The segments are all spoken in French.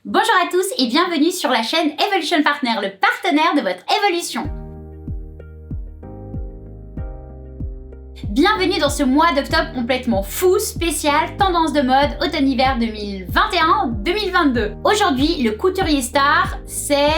Bonjour à tous et bienvenue sur la chaîne Evolution Partner, le partenaire de votre évolution. Bienvenue dans ce mois d'octobre complètement fou, spécial, tendance de mode, automne-hiver 2021-2022. Aujourd'hui, le couturier star, c'est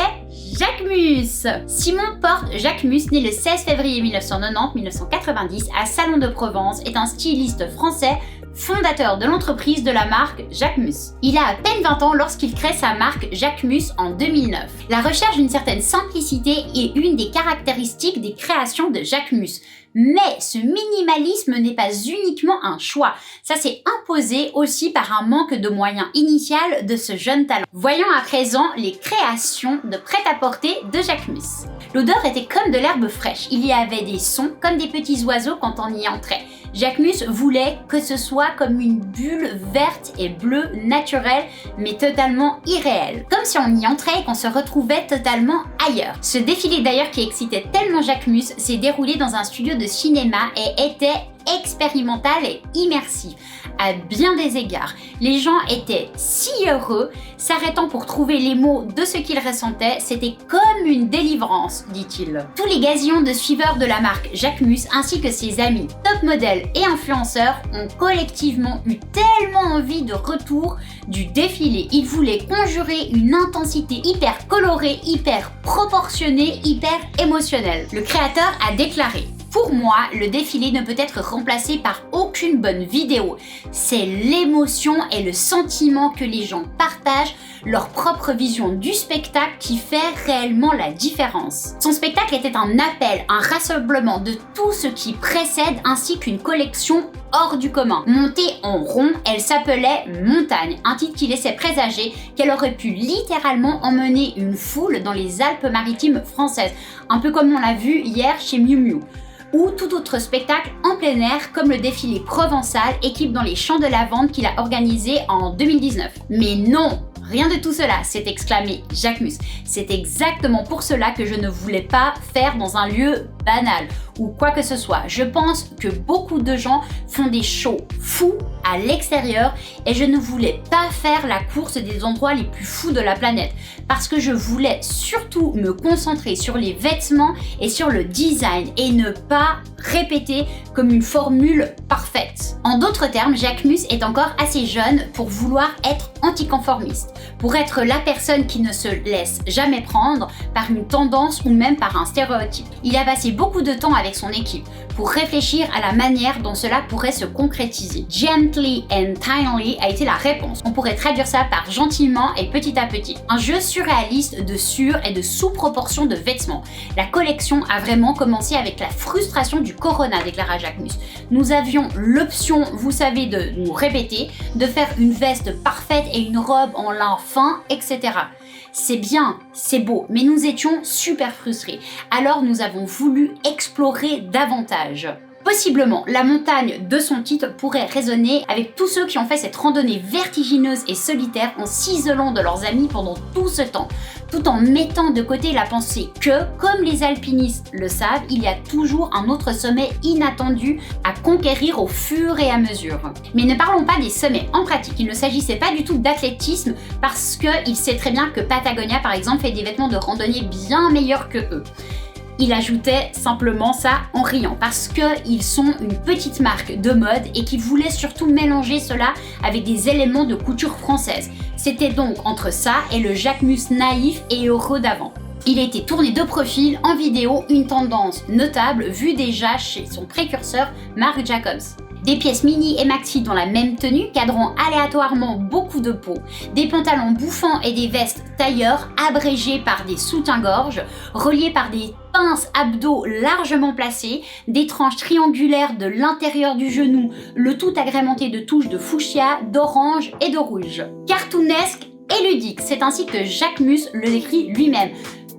Jacquemus. Simon Porte Jacquemus, né le 16 février 1990 à Salon de Provence, est un styliste français fondateur de l'entreprise de la marque Jacquemus. Il a à peine 20 ans lorsqu'il crée sa marque Jacquemus en 2009. La recherche d'une certaine simplicité est une des caractéristiques des créations de Jacquemus. Mais ce minimalisme n'est pas uniquement un choix, ça s'est imposé aussi par un manque de moyens initial de ce jeune talent. Voyons à présent les créations de prêt-à-porter de Jacquemus. L'odeur était comme de l'herbe fraîche, il y avait des sons comme des petits oiseaux quand on y entrait. Jacquemus voulait que ce soit comme une bulle verte et bleue naturelle, mais totalement irréelle. Comme si on y entrait et qu'on se retrouvait totalement ailleurs. Ce défilé d'ailleurs qui excitait tellement Jacquemus s'est déroulé dans un studio de cinéma et était expérimental et immersif. À bien des égards, les gens étaient si heureux, s'arrêtant pour trouver les mots de ce qu'ils ressentaient, c'était comme une délivrance, dit-il. Tous les gazillons de suiveurs de la marque Jacquemus ainsi que ses amis top modèles et influenceurs ont collectivement eu tellement envie de retour du défilé. Ils voulaient conjurer une intensité hyper colorée, hyper proportionnée, hyper émotionnelle. Le créateur a déclaré: pour moi, le défilé ne peut être remplacé par aucune bonne vidéo. C'est l'émotion et le sentiment que les gens partagent, leur propre vision du spectacle qui fait réellement la différence. Son spectacle était un appel, un rassemblement de tout ce qui précède ainsi qu'une collection hors du commun. Montée en rond, elle s'appelait Montagne, un titre qui laissait présager qu'elle aurait pu littéralement emmener une foule dans les Alpes-Maritimes françaises, un peu comme on l'a vu hier chez Miu Miu. Ou tout autre spectacle en plein air comme le défilé provençal équipe dans les champs de lavande qu'il a organisé en 2019. Mais non, rien de tout cela, s'est exclamé Jacquemus. C'est exactement pour cela que je ne voulais pas faire dans un lieu banal ou quoi que ce soit. Je pense que beaucoup de gens font des shows fous à l'extérieur et je ne voulais pas faire la course des endroits les plus fous de la planète parce que je voulais surtout me concentrer sur les vêtements et sur le design et ne pas répéter comme une formule parfaite. En d'autres termes, Jacquemus est encore assez jeune pour vouloir être anticonformiste, pour être la personne qui ne se laisse jamais prendre par une tendance ou même par un stéréotype. Il a passé beaucoup de temps avec son équipe pour réfléchir à la manière dont cela pourrait se concrétiser. Gently and Tinily a été la réponse. On pourrait traduire ça par gentiment et petit à petit. Un jeu surréaliste de sur- et de sous-proportion de vêtements. La collection a vraiment commencé avec la frustration du corona, déclara Jacquemus. Nous avions l'option, vous savez, de nous répéter, de faire une veste parfaite et une robe en lin fin, etc. C'est bien, c'est beau, mais nous étions super frustrés. Alors nous avons voulu explorer davantage. Possiblement, la montagne de son titre pourrait résonner avec tous ceux qui ont fait cette randonnée vertigineuse et solitaire en s'isolant de leurs amis pendant tout ce temps, tout en mettant de côté la pensée que, comme les alpinistes le savent, il y a toujours un autre sommet inattendu à conquérir au fur et à mesure. Mais ne parlons pas des sommets en pratique, il ne s'agissait pas du tout d'athlétisme parce qu'il sait très bien que Patagonia par exemple fait des vêtements de randonnée bien meilleurs que eux. Il ajoutait simplement ça en riant parce qu'ils sont une petite marque de mode et qui voulait surtout mélanger cela avec des éléments de couture française. C'était donc entre ça et le Jacquemus naïf et heureux d'avant. Il a été tourné de profil en vidéo, une tendance notable vue déjà chez son précurseur Marc Jacobs. Des pièces mini et maxi dans la même tenue, cadrant aléatoirement beaucoup de peau, des pantalons bouffants et des vestes tailleurs abrégées par des soutiens-gorge, reliés par des pinces abdos largement placées, des tranches triangulaires de l'intérieur du genou, le tout agrémenté de touches de fuchsia, d'orange et de rouge. Cartoonesque et ludique, c'est ainsi que Jacquemus le décrit lui-même.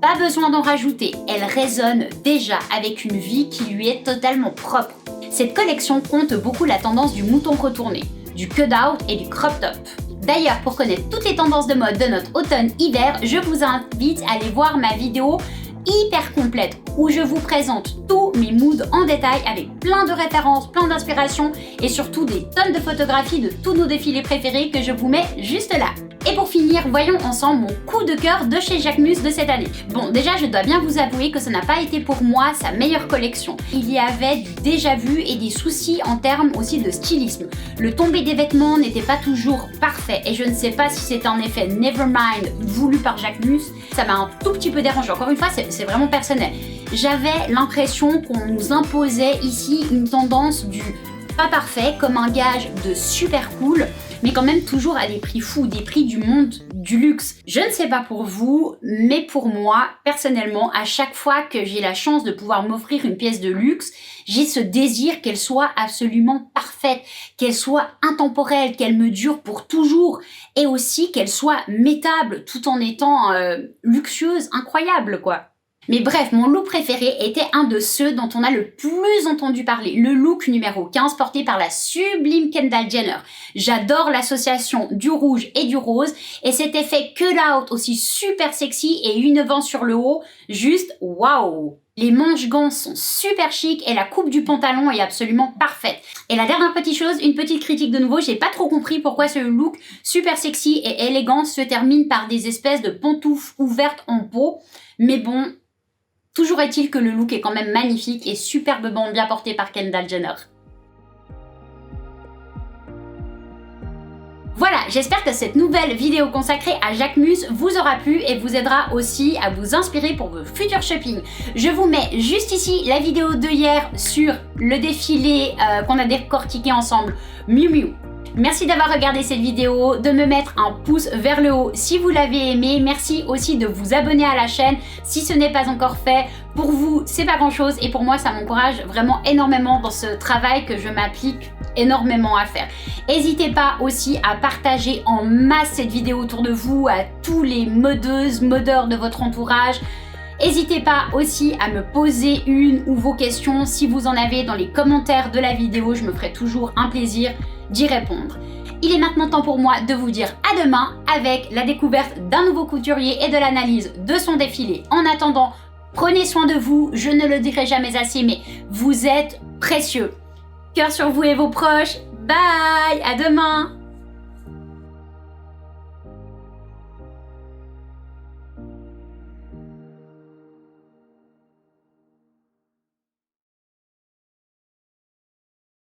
Pas besoin d'en rajouter, elle résonne déjà avec une vie qui lui est totalement propre. Cette collection compte beaucoup la tendance du mouton retourné, du cut-out et du crop-top. D'ailleurs, pour connaître toutes les tendances de mode de notre automne-hiver, je vous invite à aller voir ma vidéo hyper complète où je vous présente tous mes moods en détail avec plein de références, plein d'inspirations et surtout des tonnes de photographies de tous nos défilés préférés que je vous mets juste là. Et pour finir, voyons ensemble mon coup de cœur de chez Jacquemus de cette année. Bon, déjà, je dois bien vous avouer que ça n'a pas été pour moi sa meilleure collection. Il y avait du déjà vu et des soucis en termes aussi de stylisme. Le tombé des vêtements n'était pas toujours parfait et je ne sais pas si c'est un effet Nevermind voulu par Jacquemus. Ça m'a un tout petit peu dérangé. Encore une fois, c'est vraiment personnel. J'avais l'impression qu'on nous imposait ici une tendance du pas parfait comme un gage de super cool, mais quand même toujours à des prix fous, des prix du monde du luxe. Je ne sais pas pour vous, mais pour moi, personnellement, à chaque fois que j'ai la chance de pouvoir m'offrir une pièce de luxe, j'ai ce désir qu'elle soit absolument parfaite, qu'elle soit intemporelle, qu'elle me dure pour toujours, et aussi qu'elle soit métable tout en étant luxueuse, incroyable quoi. Mais bref, mon look préféré était un de ceux dont on a le plus entendu parler, le look numéro 15 porté par la sublime Kendall Jenner. J'adore l'association du rouge et du rose et cet effet cut-out aussi super sexy et innovant sur le haut, juste waouh! Les manches-gants sont super chic et la coupe du pantalon est absolument parfaite. Et la dernière petite chose, une petite critique de nouveau, j'ai pas trop compris pourquoi ce look super sexy et élégant se termine par des espèces de pantoufles ouvertes en peau, mais bon... Toujours est-il que le look est quand même magnifique et superbement bien porté par Kendall Jenner. Voilà, j'espère que cette nouvelle vidéo consacrée à Jacquemus vous aura plu et vous aidera aussi à vous inspirer pour vos futurs shopping. Je vous mets juste ici la vidéo de hier sur le défilé qu'on a décortiqué ensemble, Miu Miu. Merci d'avoir regardé cette vidéo, de me mettre un pouce vers le haut si vous l'avez aimé. Merci aussi de vous abonner à la chaîne si ce n'est pas encore fait. Pour vous, c'est pas grand chose et pour moi, ça m'encourage vraiment énormément dans ce travail que je m'applique énormément à faire. N'hésitez pas aussi à partager en masse cette vidéo autour de vous, à tous les modeuses, modeurs de votre entourage. N'hésitez pas aussi à me poser une ou vos questions si vous en avez dans les commentaires de la vidéo. Je me ferai toujours un plaisir d'y répondre. Il est maintenant temps pour moi de vous dire à demain avec la découverte d'un nouveau couturier et de l'analyse de son défilé. En attendant, prenez soin de vous, je ne le dirai jamais assez, mais vous êtes précieux. Cœur sur vous et vos proches, bye, à demain.